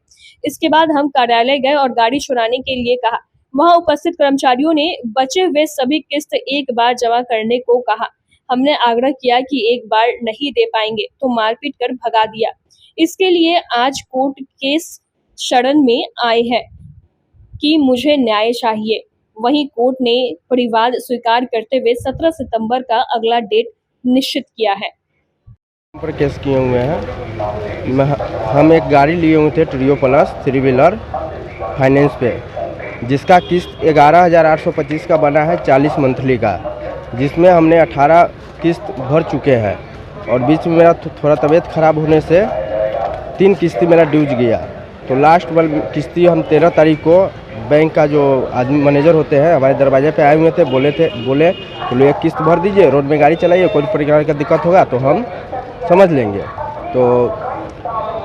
इसके बाद हम कार्यालय गए और गाड़ी छुड़ाने के लिए कहा। वहां उपस्थित कर्मचारियों ने बचे हुए सभी किस्त एक बार जमा करने को कहा। हमने आग्रह किया कि एक बार नहीं दे पाएंगे तो मारपीट कर भगा दिया। इसके लिए आज कोर्ट केस शरण में आए हैं कि मुझे न्याय चाहिए। वहीं कोर्ट ने परिवाद स्वीकार करते हुए 17 सितंबर का अगला डेट निश्चित किया है। पर केस किए हुए हैं। हम एक गाड़ी लिए हुए थे ट्रियो प्लस 3 व्हीलर फाइनेंस पे, जिसका किस्त 11,825 का बना है 40 मंथली का, जिसमें हमने 18 किस्त भर चुके हैं और बीच में मेरा थोड़ा तबीयत ख़राब होने से 3 किस्ती मेरा ड्यूज गया। तो लास्ट वाली किस्ती हम 13 तारीख को बैंक का जो आदमी मैनेजर होते हैं हमारे दरवाजे पे आए हुए थे, बोले तो लो एक किस्त भर दीजिए, रोड में गाड़ी चलाइए, कोई प्रकार का दिक्कत होगा तो हम समझ लेंगे। तो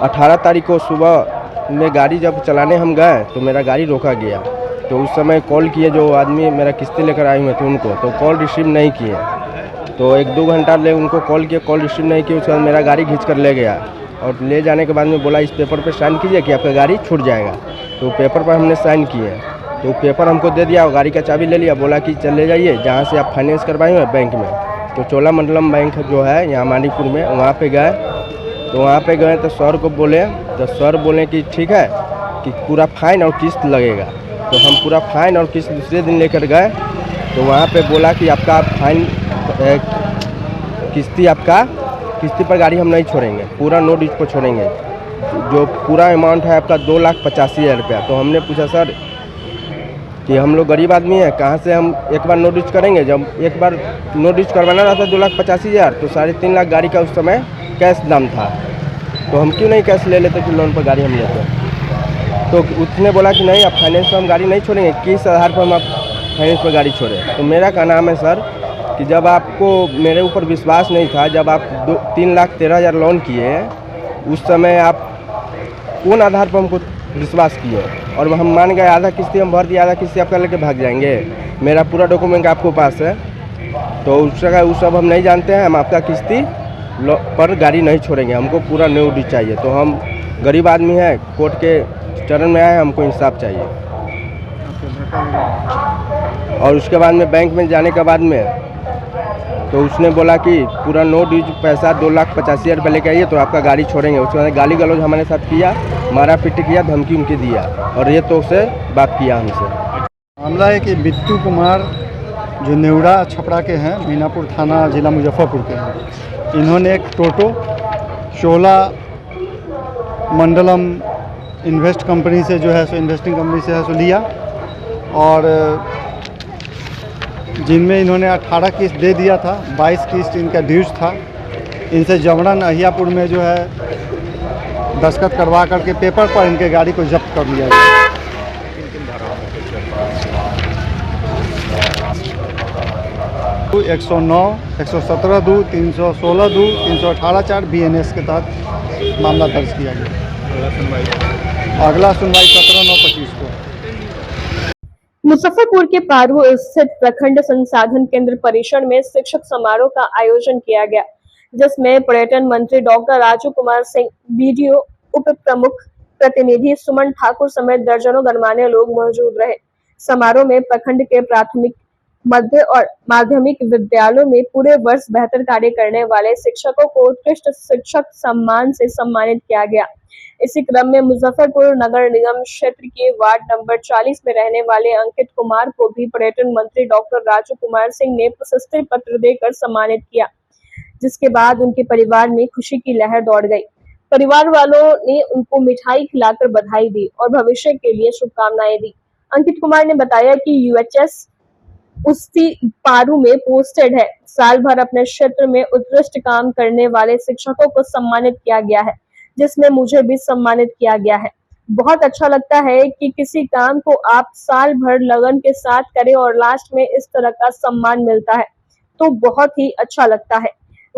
18 तारीख को सुबह में गाड़ी जब चलाने हम गए तो मेरा गाड़ी रोका गया। तो उस समय कॉल किए जो आदमी मेरा किस्ती लेकर आए हुए थे उनको, तो कॉल रिसीव नहीं किए। तो 1-2 घंटा ले उनको कॉल किए, कॉल रिसीव नहीं किए। उसके बाद मेरा गाड़ी खींच कर ले गया और ले जाने के बाद में बोला इस पेपर पे साइन कीजिए कि आपका गाड़ी छूट जाएगा। तो पेपर पर हमने साइन किए, तो पेपर हमको दे दिया और गाड़ी का चाबी ले लिया, बोला कि चले जाइए जहाँ से आप फाइनेंस करवाए हुए बैंक में। तो चोलामंडलम बैंक जो है यहाँ मानीपुर में, वहाँ पे गए। तो वहाँ पे गए तो सर को बोले, तो सर बोले कि ठीक है कि पूरा फाइन और किस्त लगेगा। तो हम पूरा फाइन और किस्त दूसरे दिन लेकर गए। तो वहाँ पे बोला कि आपका फाइन किस्ती पर गाड़ी हम नहीं छोड़ेंगे, पूरा नो ड्यूज पर छोड़ेंगे। जो पूरा अमाउंट है आपका 2,85,000 रुपया। तो हमने पूछा सर कि हम लोग गरीब आदमी हैं, कहाँ से हम एक बार नो ड्यूज करेंगे। जब एक बार नो ड्यूज करवाना रहता 2,85,000, तो 3.5 लाख गाड़ी का उस समय कैश दाम था। तो हम क्यों नहीं कैश ले लेते कि लोन पर गाड़ी हम लेते। तो उसने बोला कि नहीं, आप फाइनेंस पर हम गाड़ी नहीं छोड़ेंगे, किस आधार पर हम आप फाइनेंस पर गाड़ी छोड़ें। तो मेरा क्या नाम है सर कि जब आपको मेरे ऊपर विश्वास नहीं था, जब आप 3,13,000 लोन किए, उस समय आप कौन आधार पर हमको विश्वास किए। और हम मान गए, आधा किस्ती हम भर दिया, आधा किस्ती आपका लेके भाग जाएंगे। मेरा पूरा डॉक्यूमेंट आपको पास है। तो उस जगह वो सब हम नहीं जानते हैं, हम आपका किस्ती पर गाड़ी नहीं छोड़ेंगे, हमको पूरा नो ड्यूज चाहिए। तो हम गरीब आदमी हैं, कोर्ट के चरण में आए, हमको इंसाफ चाहिए। और उसके बाद में बैंक में जाने के बाद में तो उसने बोला कि पूरा नो ड्यूज पैसा 2,85,000 रुपये लेके आइए तो आपका गाड़ी छोड़ेंगे। उसके बाद गाली गलौज हमारे साथ किया, मारा पीट किया, धमकी उनकी दिया और ये तो उसे बात किया हमसे। मामला है कि बिट्टू कुमार जो नेवड़ा छपरा के हैं, मीनापुर थाना जिला मुजफ्फरपुर के हैं, इन्होंने एक टोटो चोलामंडलम इन्वेस्ट कंपनी से जो है सो इन्वेस्टिंग कंपनी से है सो लिया, और जिनमें इन्होंने 18 किस्त दे दिया था, 22 किस्त इनका ड्यूज था। इनसे जबरन अहियापुर में जो है दस्तखत करवा करके पेपर पर इनके गाड़ी को जब्त कर लिया गया। 109, 117(2), 316(2), 318(4) BNS के तहत मामला दर्ज किया गया। अगला सुनवाई 17/9/25 को। मुजफ्फरपुर के पारू स्थित प्रखंड संसाधन केंद्र परिसर में शिक्षक समारोह का आयोजन किया गया, जिसमें पर्यटन मंत्री डॉक्टर राजू कुमार सिंह, बीडीओ, उप प्रमुख प्रतिनिधि सुमन ठाकुर समेत दर्जनों गणमान्य लोग मौजूद रहे। समारोह में प्रखंड के प्राथमिक, मध्य और माध्यमिक विद्यालयों में पूरे वर्ष बेहतर कार्य करने वाले शिक्षकों को उत्कृष्ट शिक्षक सम्मान से सम्मानित किया गया। इसी क्रम में मुजफ्फरपुर नगर निगम क्षेत्र के वार्ड नंबर 40 में रहने वाले अंकित कुमार को भी पर्यटन मंत्री डॉक्टर राजू कुमार सिंह ने प्रशस्ति पत्र देकर सम्मानित किया, जिसके बाद उनके परिवार में खुशी की लहर दौड़ गई। परिवार वालों ने उनको मिठाई खिलाकर बधाई दी और भविष्य के लिए शुभकामनाएं दी। अंकित कुमार ने बताया कि यूएचएस उसी पारू में पोस्टेड है। साल भर अपने क्षेत्र में उत्कृष्ट काम करने वाले शिक्षकों को सम्मानित किया गया है, जिसमें मुझे भी सम्मानित किया गया है। बहुत अच्छा लगता है कि किसी काम को आप साल भर लगन के साथ करें और लास्ट में इस तरह का सम्मान मिलता है, तो बहुत ही अच्छा लगता है।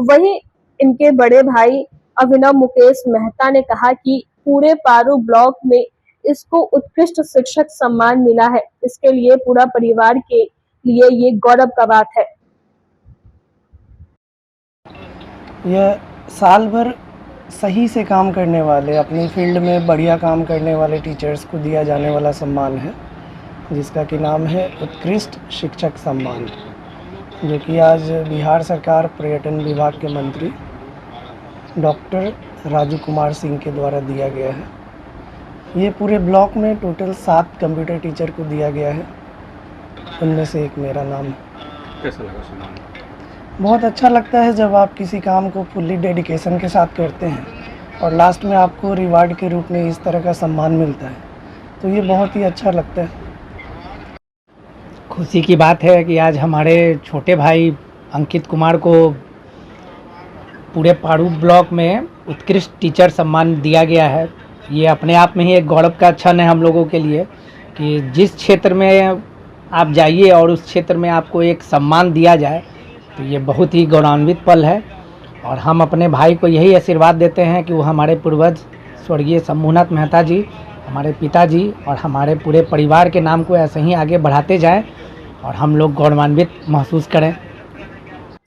वहीं इनके बड़े भाई अभिनव मुकेश मेहता ने कहा कि पूरे पारू ब्लॉक में इसको उत्कृष्ट शिक्षक सम्मान मिला है, इसके लिए पूरा परिवार के लिए ये गौरव का बात है। यह साल भर सही से काम करने वाले, अपनी फील्ड में बढ़िया काम करने वाले टीचर्स को दिया जाने वाला सम्मान है, जिसका कि नाम है उत्कृष्ट शिक्षक सम्मान, जो कि आज बिहार सरकार पर्यटन विभाग के मंत्री डॉक्टर राजू कुमार सिंह के द्वारा दिया गया है। ये पूरे ब्लॉक में टोटल 7 कंप्यूटर टीचर को दिया गया है, उनमें से एक मेरा नाम है। कैसा लगा सम्मान? बहुत अच्छा लगता है जब आप किसी काम को फुल्ली डेडिकेशन के साथ करते हैं और लास्ट में आपको रिवार्ड के रूप में इस तरह का सम्मान मिलता है, तो ये बहुत ही अच्छा लगता है। खुशी की बात है कि आज हमारे छोटे भाई अंकित कुमार को पूरे पारू ब्लॉक में उत्कृष्ट टीचर सम्मान दिया गया है। ये अपने आप में ही एक गौरव का क्षण है हम लोगों के लिए कि जिस क्षेत्र में आप जाइए और उस क्षेत्र में आपको एक सम्मान दिया जाए, तो ये बहुत ही गौरवान्वित पल है। और हम अपने भाई को यही आशीर्वाद देते हैं कि वो हमारे पूर्वज स्वर्गीय शंभुनाथ मेहता जी, हमारे पिताजी और हमारे पूरे परिवार के नाम को ऐसे ही आगे बढ़ाते जाएं और हम लोग गौरवान्वित महसूस करें।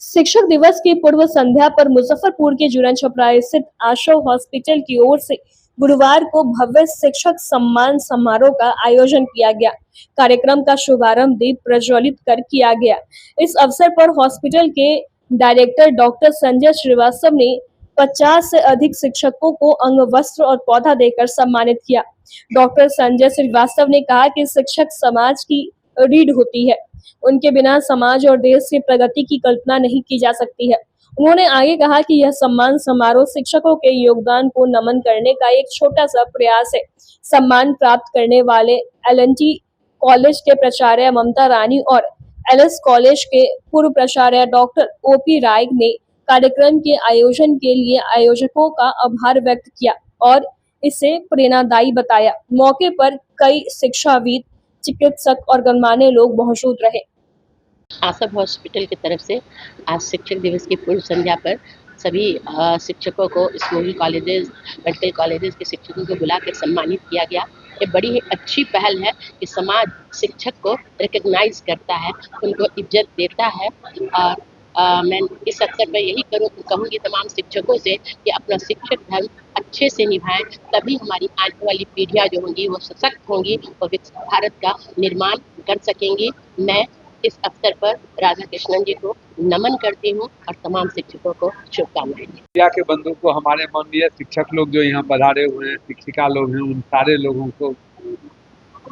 शिक्षक दिवस की पूर्व संध्या पर मुजफ्फरपुर के जुरन छपरा स्थित आशा हॉस्पिटल की ओर से गुरुवार को भव्य शिक्षक सम्मान समारोह का आयोजन किया गया। कार्यक्रम का शुभारंभ दीप प्रज्वलित कर किया गया। इस अवसर पर हॉस्पिटल के डायरेक्टर डॉक्टर संजय श्रीवास्तव ने 50 से अधिक शिक्षकों को अंग वस्त्र और पौधा देकर सम्मानित किया। डॉक्टर संजय श्रीवास्तव ने कहा कि शिक्षक समाज की रीढ़ होती है, उनके बिना समाज और देश की प्रगति की कल्पना नहीं की जा सकती है। उन्होंने आगे कहा कि यह सम्मान समारोह शिक्षकों के योगदान को नमन करने का एक छोटा सा प्रयास है। सम्मान प्राप्त करने वाले एलएनटी कॉलेज के प्राचार्य ममता रानी और एलएस कॉलेज के पूर्व प्राचार्य डॉक्टर ओपी राय ने कार्यक्रम के आयोजन के लिए आयोजकों का आभार व्यक्त किया और इसे प्रेरणादायी बताया। मौके पर कई शिक्षाविद, चिकित्सक और गणमान्य लोग मौजूद रहे। आशा हॉस्पिटल की तरफ से आज शिक्षक दिवस की पूर्व संध्या पर सभी शिक्षकों को स्कूल कॉलेजेस, मेडिकल कॉलेजेस के शिक्षकों को बुलाकर सम्मानित किया गया। ये बड़ी ही अच्छी पहल है कि समाज शिक्षक को रिकग्नाइज करता है, उनको इज्जत देता है। और मैं इस अवसर पर यही कहूँगी तमाम शिक्षकों से कि अपना शिक्षक धर्म अच्छे से निभाएं, तभी हमारी आने वाली पीढ़ियाँ जो होंगी वो सशक्त होंगी और विकसित भारत का निर्माण कर सकेंगी। मैं इस अवसर पर राधा कृष्णन जी को नमन करती हूँ और तमाम शिक्षकों को शुभकामनाएं। मीडिया के बंधु को, हमारे माननीय शिक्षक लोग जो यहाँ पधारे हुए हैं, शिक्षिका लोग हैं, उन सारे लोगों को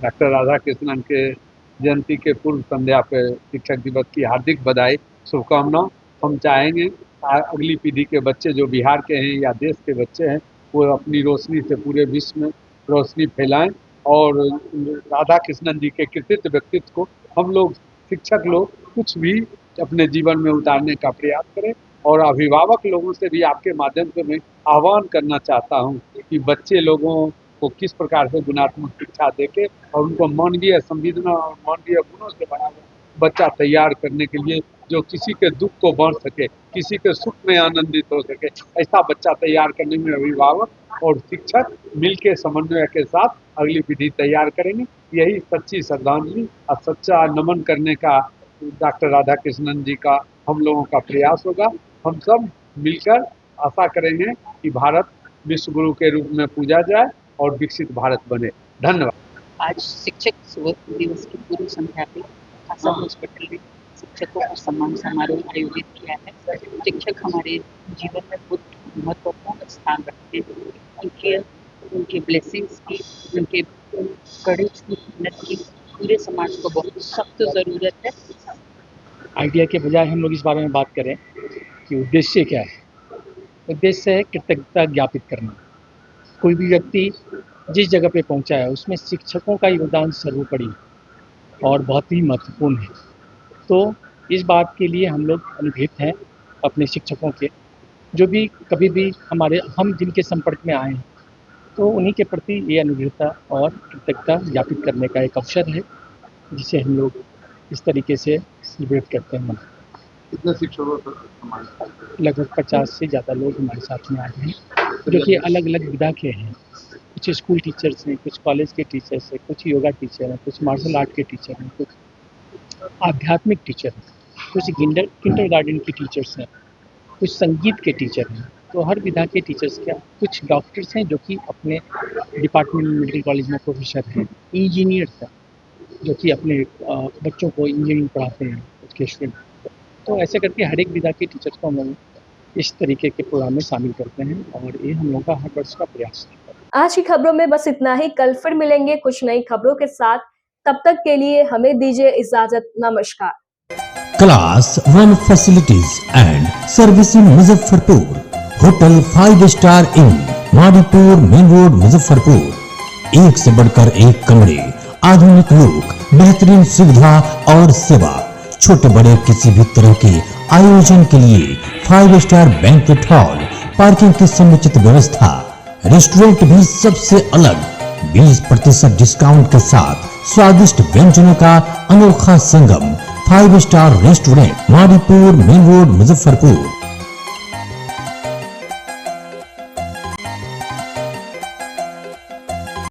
डॉक्टर राधा कृष्णन के जयंती के पूर्व संध्या पर शिक्षक दिवस की हार्दिक बधाई, शुभकामनाएं। हम चाहेंगे अगली पीढ़ी के बच्चे जो बिहार के हैं या देश के बच्चे हैं वो अपनी रोशनी से पूरे विश्व में रोशनी फैलाएं और राधा कृष्णन जी के कृतित्व व्यक्तित्व को हम लोग शिक्षक लोग कुछ भी अपने जीवन में उतारने का प्रयास करें। और अभिभावक लोगों से भी आपके माध्यम से मैं आह्वान करना चाहता हूं कि बच्चे लोगों को किस प्रकार से गुणात्मक शिक्षा देके और उनको मानवीय संवेदना और मानवीय गुणों से बना बच्चा तैयार करने के लिए जो किसी के दुख को बांट सके, किसी के सुख में आनंदित हो सके, ऐसा बच्चा तैयार करने में अभिभावक और शिक्षक मिलकर समन्वय के साथ अगली पीढ़ी तैयार करेंगे। यही सच्ची श्रद्धांजलि और सच्चा नमन करने का डॉक्टर राधा कृष्णन जी का हम लोगों का प्रयास होगा। हम सब मिलकर आशा करेंगे कि भारत विश्व गुरु के रूप में पूजा जाए और विकसित भारत बने। धन्यवाद। आज शिक्षक दिवस की पूर्व संध्या पे आशा हॉस्पिटल में शिक्षकों का सम्मान समारोह आयोजित किया है। शिक्षक हमारे जीवन में बहुत महत्वपूर्ण स्थान रखते हैं। उनके ब्लेसिंग्स की, उनके कड़ेज की, मेहनत की पूरे समाज को बहुत सख्त ज़रूरत है। आइडिया के बजाय हम लोग इस बारे में बात करें कि उद्देश्य क्या है। उद्देश्य है कृतज्ञता ज्ञापित करना। कोई भी व्यक्ति जिस जगह पे पहुंचा है उसमें शिक्षकों का योगदान सर्वोपरि और बहुत ही महत्वपूर्ण है। तो इस बात के लिए हम लोग अनुग्रहित हैं अपने शिक्षकों के, जो भी कभी भी हम जिनके संपर्क में आए हैं, तो उन्हीं के प्रति ये अनुग्रहता और कृतज्ञता ज्ञापित करने का एक अवसर है, जिसे हम लोग इस तरीके से सेलिब्रेट करते हैं। कितने शिक्षकों लगभग 50 से ज़्यादा लोग हमारे साथ में आए हैं, जो कि अलग अलग विधा के हैं। कुछ स्कूल टीचर्स हैं, कुछ कॉलेज के टीचर्स हैं, कुछ योगा टीचर हैं, कुछ मार्शल आर्ट के टीचर हैं, कुछ आध्यात्मिक टीचर हैं, कुछ किंडर गार्डन के टीचर्स हैं, कुछ संगीत के टीचर हैं। तो हर विधा के टीचर्स क्या, कुछ डॉक्टर्स हैं जो कि अपने डिपार्टमेंट मेडिकल कॉलेज में प्रोफेसर हैं, इंजीनियर्स हैं जो कि अपने बच्चों को इंजीनियरिंग पढ़ाते हैं उसके स्टूडेंट। तो ऐसे करके हर एक विधा के टीचर्स को हम लोग इस तरीके के प्रोग्राम में शामिल करते हैं और ये हम लोग का हर वर्ष का प्रयास है। आज की खबरों में बस इतना ही। कल फिर मिलेंगे कुछ नई खबरों के साथ। तब तक के लिए हमें दीजिए इजाजत। नमस्कार। Class 1 facilities and service in Muzaffarpur. Hotel 5 star in Madipur main road Muzaffarpur. एक से बढ़कर एक कमरे, आधुनिक लुक, बेहतरीन सुविधा और सेवा। छोटे बड़े किसी भी तरह के आयोजन के लिए 5 स्टार बैंक्वेट हॉल, पार्किंग की समुचित व्यवस्था, रेस्टोरेंट भी सबसे अलग 20% डिस्काउंट के साथ स्वादिष्ट व्यंजनों का अनोखा संगम। 5 star restaurant Madipur main road Muzaffarpur.